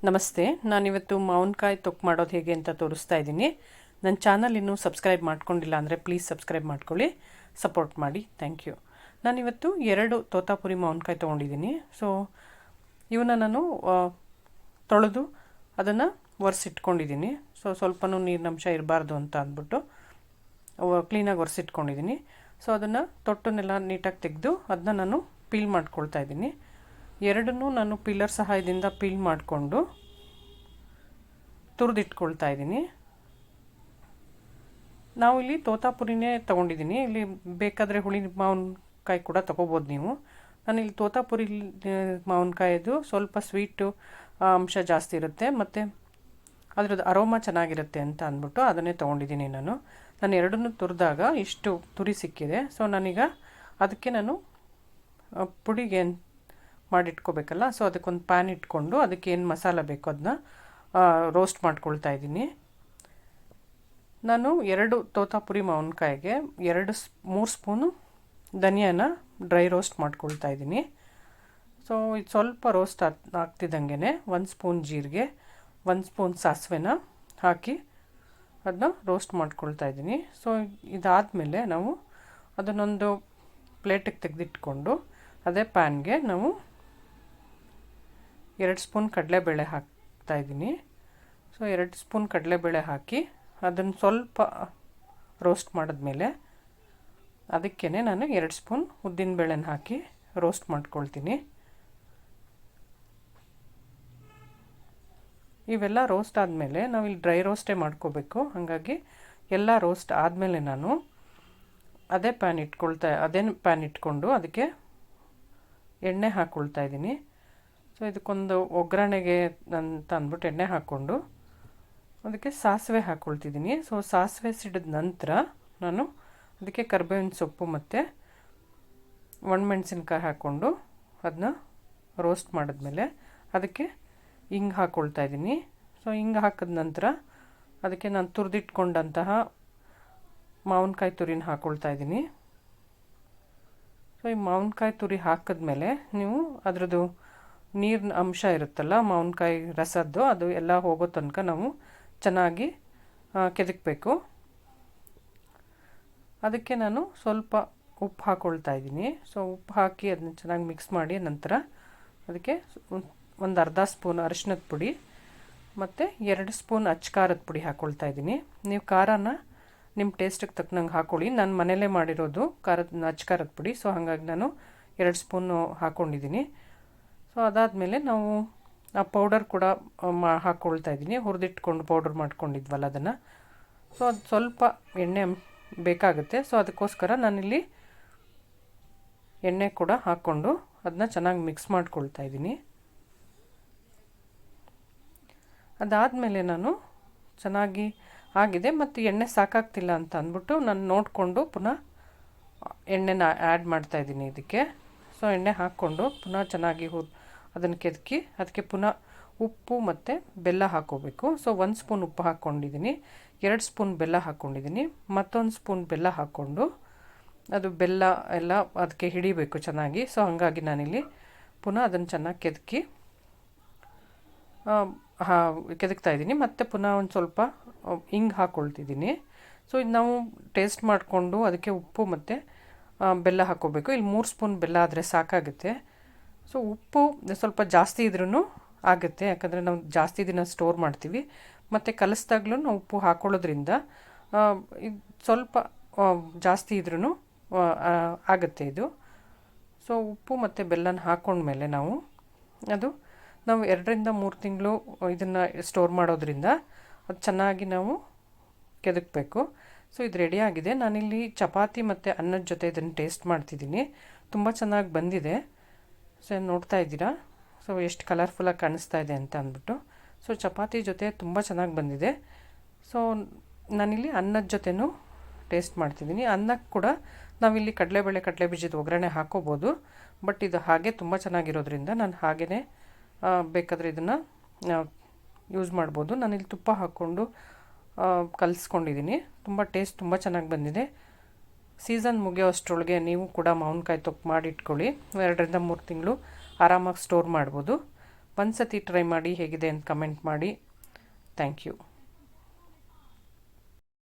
ನಮಸ್ತೆ. ನಾನಿವತ್ತು ಮಾವಿನಕಾಯಿ ತೊಕ್ಕು ಮಾಡೋದು ಹೇಗೆ ಅಂತ ತೋರಿಸ್ತಾ ಇದ್ದೀನಿ. ನನ್ನ ಚಾನಲ್ ಇನ್ನೂ ಸಬ್ಸ್ಕ್ರೈಬ್ ಮಾಡ್ಕೊಂಡಿಲ್ಲ ಅಂದರೆ ಪ್ಲೀಸ್ ಸಬ್ಸ್ಕ್ರೈಬ್ ಮಾಡ್ಕೊಳ್ಳಿ, ಸಪೋರ್ಟ್ ಮಾಡಿ. Thank you. ನಾನಿವತ್ತು 2 ತೋತಾಪುರಿ ಮಾವಿನಕಾಯಿ ತೊಗೊಂಡಿದ್ದೀನಿ. ಸೊ ಇವನ್ನ ನಾನು ತೊಳೆದು ಅದನ್ನು ಒರೆಸಿಟ್ಕೊಂಡಿದ್ದೀನಿ. ಸೊ ಸ್ವಲ್ಪನೂ ನೀರಿನಂಶ ಇರಬಾರ್ದು ಅಂತ ಅಂದ್ಬಿಟ್ಟು ಕ್ಲೀನಾಗಿ ಒರೆಸಿಟ್ಕೊಂಡಿದ್ದೀನಿ. ಸೊ ಅದನ್ನು ತೊಟ್ಟನ್ನೆಲ್ಲ ನೀಟಾಗಿ ತೆಗೆದು ಅದನ್ನ ನಾನು ಪೀಲ್ ಮಾಡ್ಕೊಳ್ತಾ ಇದ್ದೀನಿ. ಎರಡನ್ನೂ ನಾನು ಪೀಲರ್ ಸಹಾಯದಿಂದ ಪೀಲ್ ಮಾಡಿಕೊಂಡು ತುರಿದಿಟ್ಕೊಳ್ತಾ ಇದ್ದೀನಿ. ನಾವು ಇಲ್ಲಿ ತೋತಾಪುರಿನೇ ತೊಗೊಂಡಿದ್ದೀನಿ. ಇಲ್ಲಿ ಬೇಕಾದರೆ ಹುಳಿ ಮಾವಿನಕಾಯಿ ಕೂಡ ತೊಗೋಬೋದು ನೀವು. ನಾನಿಲ್ಲಿ ತೋತಾಪುರಿ ಮಾವಿನಕಾಯಿದು ಸ್ವಲ್ಪ ಸ್ವೀಟು ಅಂಶ ಜಾಸ್ತಿ ಇರುತ್ತೆ ಮತ್ತು ಅದರದ್ದು ಅರೋಮಾ ಚೆನ್ನಾಗಿರುತ್ತೆ ಅಂತ ಅಂದ್ಬಿಟ್ಟು ಅದನ್ನೇ ತೊಗೊಂಡಿದ್ದೀನಿ. ನಾನು ಎರಡನ್ನೂ ತುರಿದಾಗ ಇಷ್ಟು ತುರಿ ಸಿಕ್ಕಿದೆ. ಸೊ ನಾನೀಗ ಅದಕ್ಕೆ ನಾನು ಪುಡಿಗೆ ಮಾಡಿಟ್ಕೋಬೇಕಲ್ಲ. ಸೊ ಅದಕ್ಕೊಂದು ಪ್ಯಾನ್ ಇಟ್ಕೊಂಡು ಅದಕ್ಕೆ ಏನು ಮಸಾಲ ಬೇಕೋ ಅದನ್ನ ರೋಸ್ಟ್ ಮಾಡ್ಕೊಳ್ತಾ ಇದ್ದೀನಿ. ನಾನು 2 ತೋತಾಪುರಿ ಮಾವಿನಕಾಯಿಗೆ 3 ಸ್ಪೂನು ಧನಿಯಾನ ಡ್ರೈ ರೋಸ್ಟ್ ಮಾಡ್ಕೊಳ್ತಾ ಇದ್ದೀನಿ. ಸೊ ಇದು ಸ್ವಲ್ಪ ರೋಸ್ಟ್ ಆಗ್ತಿದ್ದಂಗೆ 1 ಸ್ಪೂನ್ ಜೀರಿಗೆ, 1 ಸ್ಪೂನ್ ಸಾಸಿವೆನ ಹಾಕಿ ಅದನ್ನ ರೋಸ್ಟ್ ಮಾಡ್ಕೊಳ್ತಾ ಇದ್ದೀನಿ. ಸೊ ಇದಾದಮೇಲೆ ನಾವು ಅದನ್ನೊಂದು ಪ್ಲೇಟಿಗೆ ತೆಗೆದಿಟ್ಕೊಂಡು ಅದೇ ಪ್ಯಾನ್ಗೆ ನಾವು 2 ಸ್ಪೂನ್ ಕಡಲೆಬೇಳೆ ಹಾಕ್ತಾಯಿದ್ದೀನಿ. ಸೊ 2 ಸ್ಪೂನ್ ಕಡಲೆಬೇಳೆ ಹಾಕಿ ಅದನ್ನು ಸ್ವಲ್ಪ ರೋಸ್ಟ್ ಮಾಡಿದ್ಮೇಲೆ ಅದಕ್ಕೇ ನಾನು 2 ಸ್ಪೂನ್ ಉದ್ದಿನಬೇಳೆನ ಹಾಕಿ ರೋಸ್ಟ್ ಮಾಡ್ಕೊಳ್ತೀನಿ. ಇವೆಲ್ಲ ರೋಸ್ಟ್ ಆದಮೇಲೆ ನಾವು ಇಲ್ಲಿ ಡ್ರೈ ರೋಸ್ಟೇ ಮಾಡ್ಕೋಬೇಕು. ಹಾಗಾಗಿ ಎಲ್ಲ ರೋಸ್ಟ್ ಆದಮೇಲೆ ನಾನು ಅದೇ ಪ್ಯಾನ್ ಇಟ್ಕೊಂಡು ಅದಕ್ಕೆ ಎಣ್ಣೆ ಹಾಕ್ಕೊಳ್ತಾ ಇದ್ದೀನಿ. ಸೊ ಇದಕ್ಕೊಂದು ಒಗ್ಗರಣೆಗೆ ಅಂತ ಅಂದ್ಬಿಟ್ಟು ಎಣ್ಣೆ ಹಾಕ್ಕೊಂಡು ಅದಕ್ಕೆ ಸಾಸಿವೆ ಹಾಕ್ಕೊಳ್ತಿದ್ದೀನಿ. ಸೊ ಸಾಸಿವೆ ಸಿಡಿದ ನಂತರ ನಾನು ಅದಕ್ಕೆ ಕರಿಬೇವಿನ ಸೊಪ್ಪು ಮತ್ತು ಒಣಮೆಣಸಿನ್ಕಾಯಿ ಹಾಕ್ಕೊಂಡು ಅದನ್ನ ರೋಸ್ಟ್ ಮಾಡಿದ್ಮೇಲೆ ಅದಕ್ಕೆ ಹಿಂಗೆ ಹಾಕ್ಕೊಳ್ತಾ ಇದ್ದೀನಿ. ಸೊ ಹಿಂಗೆ ಹಾಕಿದ ನಂತರ ಅದಕ್ಕೆ ನಾನು ತುರಿದಿಟ್ಕೊಂಡಂತಹ ಮಾವಿನಕಾಯಿ ತುರಿನ ಹಾಕ್ಕೊಳ್ತಾ ಇದ್ದೀನಿ. ಸೊ ಈ ಮಾವಿನಕಾಯಿ ತುರಿ ಹಾಕಿದ್ಮೇಲೆ ನೀವು ಅದರದ್ದು ನೀರಿನ ಅಂಶ ಇರುತ್ತಲ್ಲ, ಮಾವಿನಕಾಯಿ ರಸದ್ದು, ಅದು ಎಲ್ಲ ಹೋಗೋ ತನಕ ನಾವು ಚೆನ್ನಾಗಿ ಕೆದಕಬೇಕು. ಅದಕ್ಕೆ ನಾನು ಸ್ವಲ್ಪ ಉಪ್ಪು ಹಾಕ್ಕೊಳ್ತಾ ಇದ್ದೀನಿ. ಸೊ ಉಪ್ಪು ಹಾಕಿ ಅದನ್ನ ಚೆನ್ನಾಗಿ ಮಿಕ್ಸ್ ಮಾಡಿ ನಂತರ ಅದಕ್ಕೆ ಒಂದು ಅರ್ಧ ಸ್ಪೂನ್ ಅರಿಶಿನದ ಪುಡಿ ಮತ್ತು 2 ಸ್ಪೂನ್ ಅಚ್ಚಕಾರದ ಪುಡಿ ಹಾಕ್ಕೊಳ್ತಾ ಇದ್ದೀನಿ. ನೀವು ಖಾರನ ನಿಮ್ಮ ಟೇಸ್ಟಿಗೆ ತಕ್ಕನಂಗೆ ಹಾಕ್ಕೊಳ್ಳಿ. ನಾನು ಮನೇಲೇ ಮಾಡಿರೋದು ಅಚ್ಚಕಾರದ ಪುಡಿ. ಸೊ ಹಾಗಾಗಿ ನಾನು 2 ಸ್ಪೂನು ಹಾಕ್ಕೊಂಡಿದ್ದೀನಿ. ಸೊ ಅದಾದಮೇಲೆ ನಾವು ಆ ಪೌಡರ್ ಕೂಡ ಹಾಕ್ಕೊಳ್ತಾ ಇದ್ದೀನಿ. ಹುರಿದಿಟ್ಕೊಂಡು ಪೌಡರ್ ಮಾಡ್ಕೊಂಡಿದ್ವಲ್ಲ ಅದನ್ನು. ಸೊ ಅದು ಸ್ವಲ್ಪ ಎಣ್ಣೆ ಬೇಕಾಗುತ್ತೆ. ಸೊ ಅದಕ್ಕೋಸ್ಕರ ನಾನಿಲ್ಲಿ ಎಣ್ಣೆ ಕೂಡ ಹಾಕ್ಕೊಂಡು ಅದನ್ನ ಚೆನ್ನಾಗಿ ಮಿಕ್ಸ್ ಮಾಡ್ಕೊಳ್ತಾ ಇದ್ದೀನಿ. ಅದಾದಮೇಲೆ ನಾನು ಚೆನ್ನಾಗಿ ಆಗಿದೆ ಮತ್ತು ಎಣ್ಣೆ ಸಾಕಾಗ್ತಿಲ್ಲ ಅಂತ ಅಂದ್ಬಿಟ್ಟು ನಾನು ನೋಡಿಕೊಂಡು ಪುನಃ ಎಣ್ಣೆನ ಆ್ಯಡ್ ಮಾಡ್ತಾಯಿದ್ದೀನಿ ಇದಕ್ಕೆ. ಸೊ ಎಣ್ಣೆ ಹಾಕ್ಕೊಂಡು ಪುನಃ ಚೆನ್ನಾಗಿ ಅದನ್ನು ಕೆದಕಿ ಅದಕ್ಕೆ ಪುನಃ ಉಪ್ಪು ಮತ್ತು ಬೆಲ್ಲ ಹಾಕ್ಕೋಬೇಕು. ಸೊ 1 ಸ್ಪೂನ್ ಉಪ್ಪು ಹಾಕ್ಕೊಂಡಿದ್ದೀನಿ, 2 ಸ್ಪೂನ್ ಬೆಲ್ಲ ಹಾಕ್ಕೊಂಡಿದ್ದೀನಿ, ಮತ್ತೊಂದು ಸ್ಪೂನ್ ಬೆಲ್ಲ ಹಾಕ್ಕೊಂಡು ಅದು ಬೆಲ್ಲ ಎಲ್ಲ ಅದಕ್ಕೆ ಹಿಡಿಬೇಕು ಚೆನ್ನಾಗಿ. ಸೊ ಹಾಗಾಗಿ ನಾನಿಲ್ಲಿ ಪುನಃ ಅದನ್ನು ಚೆನ್ನಾಗಿ ಕೆದಕ್ತಾ ಇದ್ದೀನಿ. ಮತ್ತು ಪುನಃ ಒಂದು ಸ್ವಲ್ಪ ಹಿಂಗೆ ಹಾಕ್ಕೊಳ್ತಿದ್ದೀನಿ. ಸೊ ಇದು ನಾವು ಟೇಸ್ಟ್ ಮಾಡಿಕೊಂಡು ಅದಕ್ಕೆ ಉಪ್ಪು ಮತ್ತು ಬೆಲ್ಲ ಹಾಕ್ಕೋಬೇಕು. ಇಲ್ಲಿ 3 ಸ್ಪೂನ್ ಬೆಲ್ಲ ಆದರೆ ಸಾಕಾಗುತ್ತೆ. ಸೊ ಉಪ್ಪು ಸ್ವಲ್ಪ ಜಾಸ್ತಿ ಇದ್ರೂ ಆಗುತ್ತೆ, ಯಾಕಂದರೆ ನಾವು ಜಾಸ್ತಿ ದಿನ ಸ್ಟೋರ್ ಮಾಡ್ತೀವಿ. ಮತ್ತು ಕಲಿಸ್ದಾಗ್ಲೂ ನಾವು ಉಪ್ಪು ಹಾಕ್ಕೊಳ್ಳೋದ್ರಿಂದ ಇದು ಸ್ವಲ್ಪ ಜಾಸ್ತಿ ಇದ್ರೂ ಆಗುತ್ತೆ ಇದು. ಸೊ ಉಪ್ಪು ಮತ್ತು ಬೆಲ್ಲನ ಹಾಕ್ಕೊಂಡ್ಮೇಲೆ ನಾವು 2 ರಿಂದ 3 ತಿಂಗಳು ಇದನ್ನು ಸ್ಟೋರ್ ಮಾಡೋದ್ರಿಂದ ಅದು ಚೆನ್ನಾಗಿ ನಾವು ಕೆದಕಬೇಕು. ಸೊ ಇದು ರೆಡಿಯಾಗಿದೆ. ನಾನಿಲ್ಲಿ ಚಪಾತಿ ಮತ್ತು ಅನ್ನದ ಜೊತೆ ಇದನ್ನು ಟೇಸ್ಟ್ ಮಾಡ್ತಿದ್ದೀನಿ. ತುಂಬ ಚೆನ್ನಾಗಿ ಬಂದಿದೆ. ಸೊ ನೋಡ್ತಾ ಇದ್ದೀರಾ, ಸೊ ಎಷ್ಟು ಕಲರ್ಫುಲ್ಲಾಗಿ ಕಾಣಿಸ್ತಾ ಇದೆ ಅಂತ ಅಂದ್ಬಿಟ್ಟು. ಸೊ ಚಪಾತಿ ಜೊತೆ ತುಂಬ ಚೆನ್ನಾಗಿ ಬಂದಿದೆ. ಸೊ ನಾನಿಲ್ಲಿ ಅನ್ನದ ಜೊತೆನೂ ಟೇಸ್ಟ್ ಮಾಡ್ತಿದ್ದೀನಿ. ಅನ್ನಕ್ಕೆ ಕೂಡ ನಾವಿಲ್ಲಿ ಕಡಲೆ ಬೀಜದ ಒಗ್ಗರಣೆ ಹಾಕ್ಕೋಬೋದು. ಬಟ್ ಇದು ಹಾಗೆ ತುಂಬ ಚೆನ್ನಾಗಿರೋದ್ರಿಂದ ನಾನು ಹಾಗೇ ಬೇಕಾದರೆ ಇದನ್ನು ಯೂಸ್ ಮಾಡ್ಬೋದು. ನಾನಿಲ್ಲಿ ತುಪ್ಪ ಹಾಕ್ಕೊಂಡು ಕಲಿಸ್ಕೊಂಡಿದ್ದೀನಿ. ತುಂಬ ಚೆನ್ನಾಗಿ ಬಂದಿದೆ. ಸೀಸನ್ ಮುಗಿಯೋ ಅಷ್ಟರೊಳಗೆ ನೀವು ಕೂಡ ಮಾವಿನಕಾಯಿ ತೊಕ್ಕು ಮಾಡಿ ಇಟ್ಕೊಳ್ಳಿ. 2 ರಿಂದ 3 ತಿಂಗಳು ಆರಾಮಾಗಿ ಸ್ಟೋರ್ ಮಾಡ್ಬೋದು. ಒಂದು ಸತಿ ಟ್ರೈ ಮಾಡಿ ಹೇಗಿದೆ ಅಂತ ಕಮೆಂಟ್ ಮಾಡಿ. Thank you.